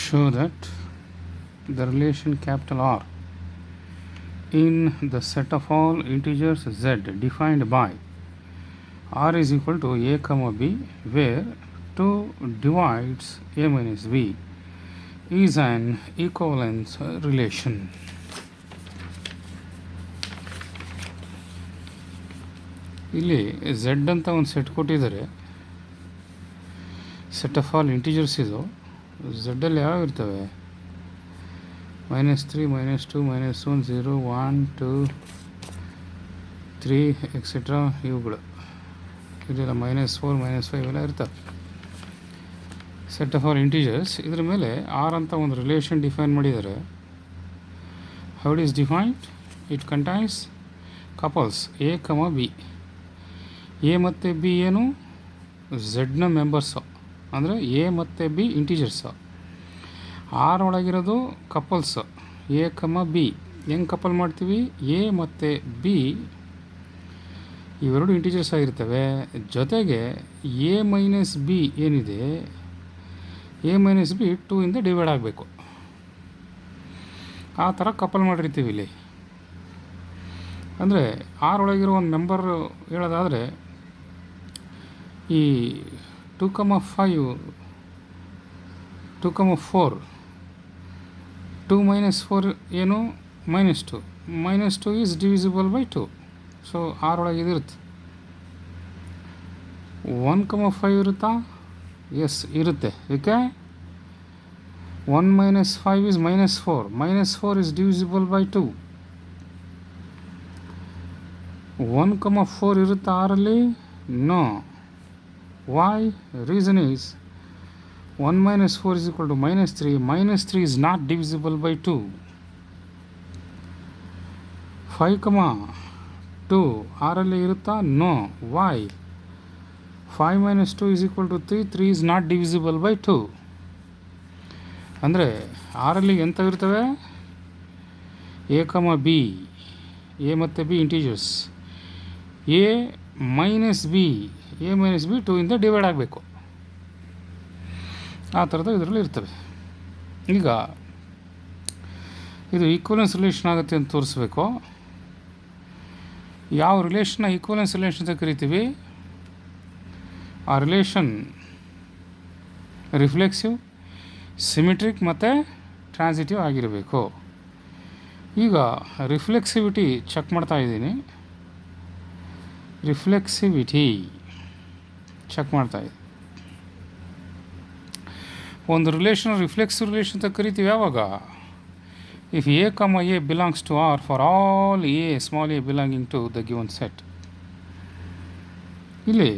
show that the relation capital R in the set of all integers z defined by R is equal to a comma b, where 2 divides a minus b is an equivalence relation. ಇಲ್ಲಿ z ಅಂತ ಒಂದು set ಕೊಟ್ಟಿದ್ದಾರೆ. Set of all integers ಇದು. ಝಡ್ಡಲ್ಲಿ ಯಾವಾಗ ಇರ್ತವೆ? -3, -2, -1, 0, 1, 2, 3 etcetera ಇವುಗಳು. ಇದೆಲ್ಲ -4, -5 ಇವೆಲ್ಲ ಇರ್ತವೆ. Set of all integers. ಇದರ ಮೇಲೆ ಆರ್ ಅಂತ ಒಂದು ರಿಲೇಷನ್ ಡಿಫೈನ್ ಮಾಡಿದ್ದಾರೆ. How it is defined? It contains couples A comma B. A ಮತ್ತು ಬಿ ಏನು? ಝಡ್ನ ಮೆಂಬರ್ಸು, ಅಂದರೆ ಎ ಮತ್ತು B ಇಂಟಿಜರ್ಸು. R ಒಳಗಿರೋದು couples A comma B. ಹೆಂಗೆ ಕಪಲ್ ಮಾಡ್ತೀವಿ? ಎ ಮತ್ತು ಬಿ ಇವೆರಡು ಇಂಟಿಜರ್ಸ್ ಆಗಿರ್ತವೆ. ಜೊತೆಗೆ ಎ ಮೈನಸ್ ಬಿ ಏನಿದೆ, ಎ ಮೈನಸ್ ಬಿ 2 ಇಂದ ಡಿವೈಡ್ ಆಗಬೇಕು. ಆ ಥರ ಕಪಲ್ ಮಾಡಿರ್ತೀವಿ ಇಲ್ಲಿ. ಅಂದರೆ ಆರ್ ಒಳಗಿರೋ ಒಂದು ಮೆಂಬರ್ ಹೇಳೋದಾದರೆ, ಈ 2,5, 2,4, 2 - 4 ಏನು? -2. -2 is divisible by 2. So R ಒಳಗೆ ಇದಿರುತ್ತೆ. 1,5 ಇರುತ್ತಾ? ಎಸ್ ಇರುತ್ತೆ. ಏಕೆ? 1 - 5 ಈಸ್ -4. -4 is divisible by 2. 1,4 ಇರುತ್ತಾ ಆರಲ್ಲಿ? No. Why? Reason is 1 - 4 is equal to -3. -3 is not divisible by 2. 5,2 ಆರಲ್ಲಿ ಇರುತ್ತಾ? No. Why? 5 - 2 is equal to 3. 3 is not divisible by 2. ಅಂದರೆ ಆರಲ್ಲಿ ಎಂತ ಇರ್ತವೆ? ಎ ಕಮ ಬಿ, ಎ ಮತ್ತು B integers. A minus b, a minus B 2 ಇಂದ divide ಆಗಬೇಕು. ಆ ಥರದ ಇದರಲ್ಲಿ ಇರ್ತವೆ. ಈಗ ಇದು ಈಕ್ವಲೆನ್ಸ್ ರಿಲೇಷನ್ ಆಗುತ್ತೆ ಅಂತ ತೋರಿಸ್ಬೇಕು. ಯಾವ ರಿಲೇಷನ್ನ ಈಕ್ವಲೆನ್ಸ್ ರಿಲೇಷನ್ ಅಂತ ಕರಿತೀವಿ? ಆ ರಿಲೇಷನ್ ರಿಫ್ಲೆಕ್ಸಿವ್, ಸಿಮಿಟ್ರಿಕ್ ಮತ್ತು ಟ್ರಾನ್ಸಿಟಿವ್ ಆಗಿರಬೇಕು. ಈಗ ರಿಫ್ಲೆಕ್ಸಿವಿಟಿ ಚೆಕ್ ಮಾಡ್ತಾ ಇದ್ದೀನಿ. ರಿಫ್ಲೆಕ್ಸಿವಿಟಿ ಚೆಕ್ ಮಾಡ್ತಾಯಿದ್ದೆ. ಒಂದು ರಿಲೇಷನ್ ರಿಫ್ಲೆಕ್ಸಿವ್ ರಿಲೇಷನ್ ಅಂತ ಕರಿತೀವಿ ಯಾವಾಗ? If a comma A belongs to R for all a small a belonging to the given set. ಇಲ್ಲಿ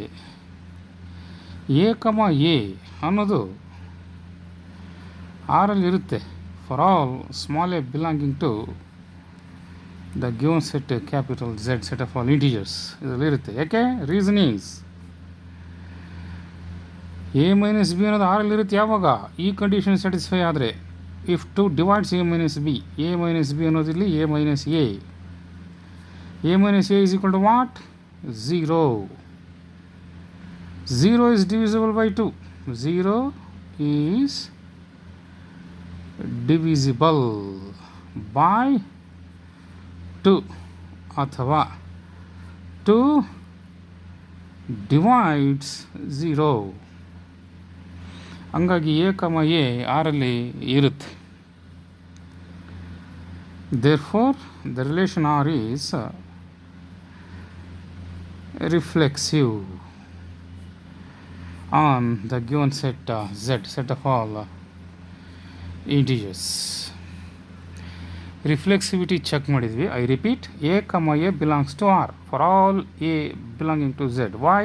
ಎ ಕಮ ಎ ಅನ್ನೋದು ಆರಲ್ಲಿ ಇರುತ್ತೆ. For all small a belonging to the given set capital Z set of all integers ಇದರಲ್ಲಿ ಇರುತ್ತೆ. ಯಾಕೆ? Reason is a minus b ಅನ್ನೋದು ಆರಲ್ಲಿ ಇರುತ್ತೆ ಯಾವಾಗ? ಈ ಕಂಡೀಷನ್ ಸ್ಯಾಟಿಸ್ಫೈ ಆದರೆ. If 2 divides a minus b, a minus b ಅನ್ನೋದಿರಲಿ A minus A. A minus A is equal to what? 0. 0 is divisible by 2. 0 is divisible by 2 ಅಥವಾ 2 divides 0. ಹಂಗಾಗಿ A comma A ಆರಲ್ಲಿ ಇರುತ್ತೆ. Therefore, the relation R is reflexive on the given set Z, set of all integers. Reflexivity check ಮಾಡಿದ್ವಿ. I repeat, a comma A belongs to R for all A belonging to Z. Why?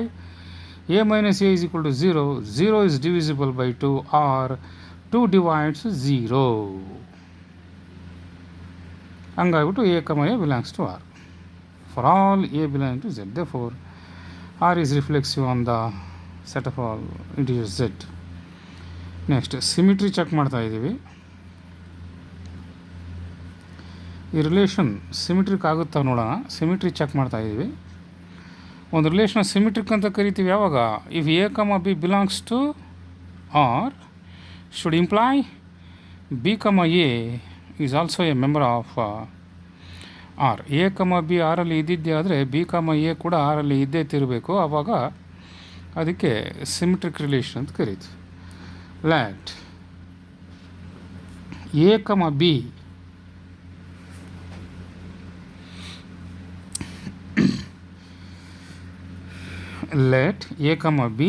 A minus A is equal to 0. 0 is divisible by 2 or 2 divides 0. ಹಂಗಾಗ್ಬಿಟ್ಟು A comma A belongs to R for all A belonging to Z. therefore R is reflexive on the set of all integers Z. Next symmetry check ಮಾಡ್ತಾ ಇದ್ದೀವಿ. ಈ relation symmetric ಆಗುತ್ತಾ ನೋಡೋಣ. Symmetry check ಮಾಡ್ತಾ ಇದ್ದೀವಿ. ಒಂದು relation symmetric ಅಂತ ಕರಿತೀವಿ ಯಾವಾಗ? If a comma b belongs to R should imply b comma a is also a member of R. A comma b ಆರಲ್ಲಿ ಇದ್ದಿದ್ದೆ ಆದರೆ ಬಿ ಕಮ ಎ ಕೂಡ ಆರಲ್ಲಿ ಇದ್ದೇ ತಿರಬೇಕು. ಆವಾಗ ಅದಕ್ಕೆ ಸಿಮೆಟ್ರಿಕ್ ರಿಲೇಷನ್ ಅಂತ ಕರೀತೀವಿ. ಲ್ಯಾಟ್ A comma B let a comma b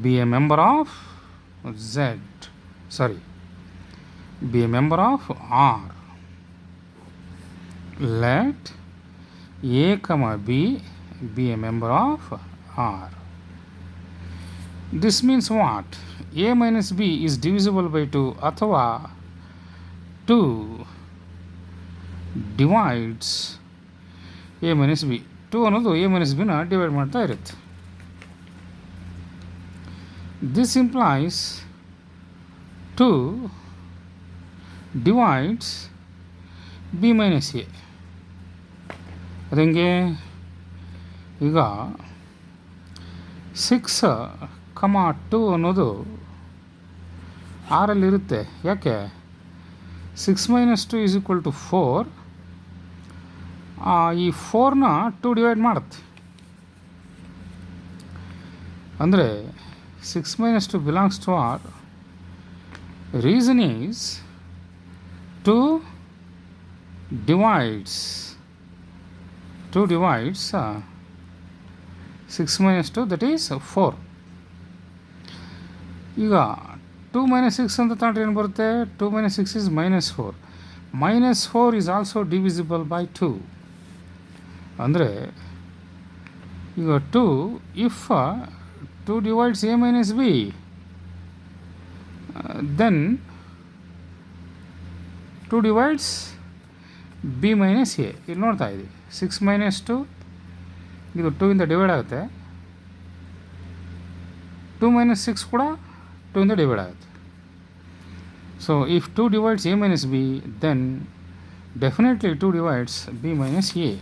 be a member of be a member of R. Let a comma b be a member of R. This means what? A minus b is divisible by 2 ಅಥವಾ 2 divides a minus b. 2 ಅನ್ನೋದು a minus b ನ divide ಮಾಡ್ತಾ ಇರುತ್ತೆ. This implies 2 divides b minus a. ಅದಂಗೆ ಈಗ 6, 2 ಅನ್ನೋದು ಆರಲ್ಲಿರುತ್ತೆ. ಯಾಕೆ? 6 minus 2 is equal to 4. ಈ 4ನ 2 ಡಿವೈಡ್ ಮಾಡುತ್ತೆ. ಅಂದರೆ 6 minus 2 belongs to R. Reason is 2 divides 6 minus 2, that is 4. ಈಗ 2 minus 6 ಅಂತ ತಗೊಂಡ್ರೆ ಏನು ಬರುತ್ತೆ? 2 minus 6 is minus 4. Minus 4 is also divisible by 2. ಅಂದರೆ ಈಗ 2 if 2 divides a minus b, then 2 divides b minus a. ಇಲ್ಲಿ ನೋಡ್ತಾ ಇದ್ದೀವಿ 6 minus 2 ಇದು 2 ಇಂದ ಡಿವೈಡ್ ಆಗುತ್ತೆ. 2 minus 6 ಕೂಡ 2 ಇಂದ ಡಿವೈಡ್ ಆಗುತ್ತೆ. So if 2 divides a minus b, then definitely 2 divides b minus a.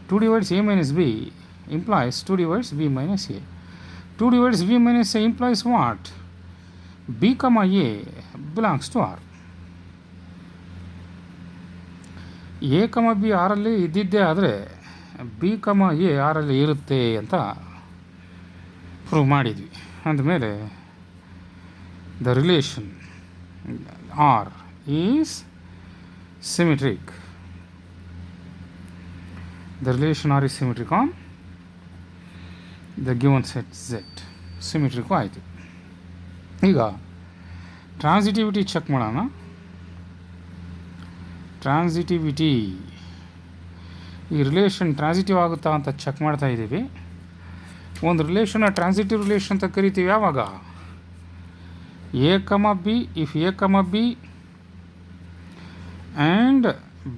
2 divides a minus b implies 2 divides b minus a. 2 divides b minus a implies what? b comma a belongs to R. a comma b ಆರಲ್ಲಿ ಇದ್ದಿದ್ದೇ ಆದರೆ b comma a ಆರಲ್ಲಿ ಇರುತ್ತೆ ಅಂತ prove ಮಾಡಿದ್ವಿ. ಅಂದಮೇಲೆ the relation R is symmetric. The relation R is symmetric on the given set Z. Symmetric ಆಯಿತು. ಈಗ ಟ್ರಾನ್ಸಿಟಿವಿಟಿ ಚೆಕ್ ಮಾಡೋಣ. ಟ್ರಾನ್ಸಿಟಿವಿಟಿ, ಈ ರಿಲೇಷನ್ ಟ್ರಾನ್ಸಿಟಿವ್ ಆಗುತ್ತಾ ಅಂತ ಚೆಕ್ ಮಾಡ್ತಾ ಇದ್ದೀವಿ. ಒಂದು ರಿಲೇಷನ್ನ ಟ್ರಾನ್ಸಿಟಿವ್ ರಿಲೇಷನ್ ಅಂತ ಕರಿತೀವಿ ಯಾವಾಗ? a comma b, if a comma b and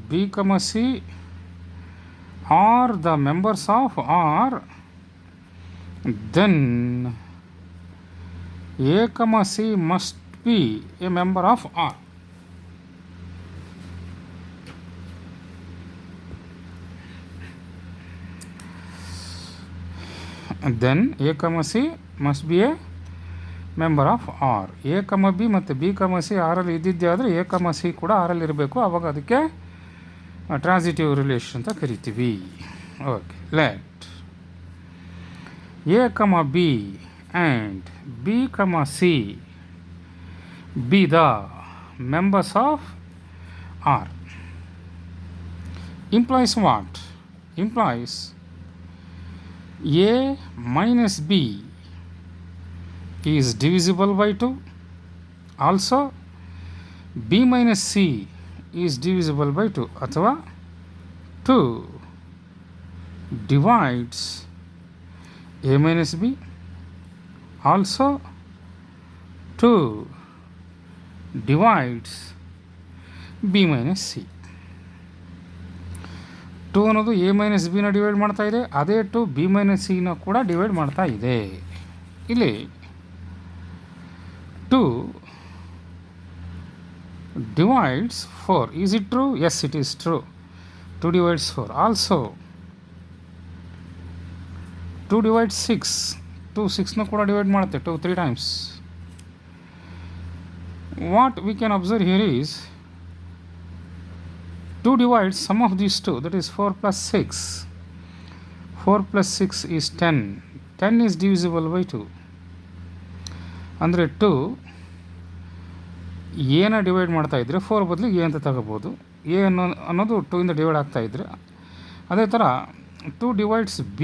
b comma c are the members of R, then a comma c must be a member of R. And then a comma c must be a member of R. A comma B ಮತ್ತು B comma C ಆರಲ್ಲಿ ಇದ್ದಿದ್ದೇ ಆದರೆ A ಕಮ C ಕೂಡ ಆರಲ್ಲಿ ಇರಬೇಕು. ಆವಾಗ ಅದಕ್ಕೆ ಟ್ರಾನ್ಸಿಟಿವ್ ರಿಲೇಷನ್ ಅಂತ ಕರಿತೀವಿ. Okay, let A comma B and B comma C be the members of R. Implies what? Implies A minus B is divisible by 2. Also b minus c is divisible by 2. ಅಥವಾ 2 divides a minus b. Also 2 divides b minus c. 2 ಅನ್ನೋದು a minus b ನ divide ಮಾಡ್ತಾ ಇದೆ. ಅದೇ 2 b minus c ನ ಕೂಡ divide ಮಾಡ್ತಾ ಇದೆ. ಇಲ್ಲಿ 2 divides 4. Is it true? Yes, it is true. 2 divides 4. Also 2 divides 6. 2 6 ಕೂಡ ಡಿವೈಡ್ ಮಾಡುತ್ತೆ. 2 3 times. What we can observe here is 2 divides sum of these two, that is 4 plus 6. 4 plus 6 is 10. 10 is divisible by 2. ಅಂದರೆ 2 ಎನ divide ಮಾಡ್ತಾ ಇದ್ದರೆ 4 ಬದಲಿಗೆ A ಅಂತ ತಗೋಬೋದು. A ಅನ್ನೋದು 2 ಇಂದ ಡಿವೈಡ್ ಆಗ್ತಾ ಇದ್ದರೆ, ಅದೇ ಥರ 2 divides b,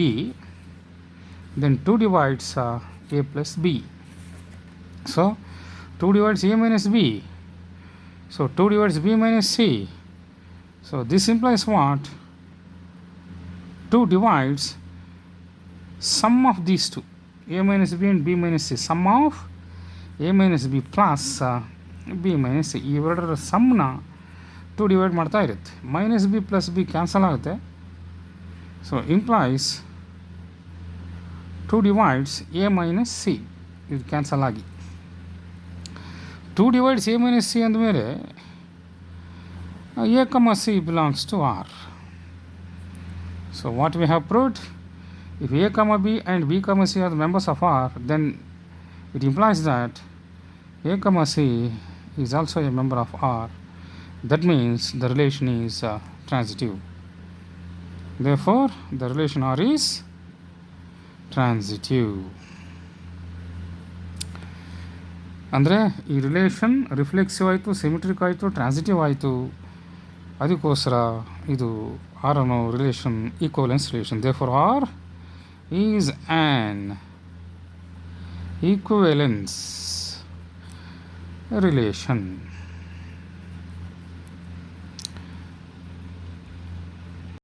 then 2 divides a plus b. So 2 divides a minus b. So 2 divides b minus c. So this implies what? 2 divides sum of these two, a minus b and b minus c. Sum of a minus b plus b minus c. ಇವೆರಡರ ಸಮ್ನ 2 divide ಮಾಡ್ತಾ ಇರುತ್ತೆ. Minus b plus b cancel ಆಗುತ್ತೆ. So implies 2 divides a minus c. ಇದು cancel ಆಗಿ 2 divides a minus c ಅಂದಮೇಲೆ a comma c belongs to R. So what we have proved, if a comma b and b comma c are the members of R, then it implies that a comma c is also a member of R. That means the relation is transitive. Therefore the relation R is transitive. ಅಂದರೆ ಈ relation reflexive ಆಯಿತು, symmetric ಆಯಿತು, transitive ಆಯಿತು. ಅದಕ್ಕೋಸ್ಕರ ಇದು R ಅನ್ನೋ relation equivalence relation. Therefore R is an equivalence relation.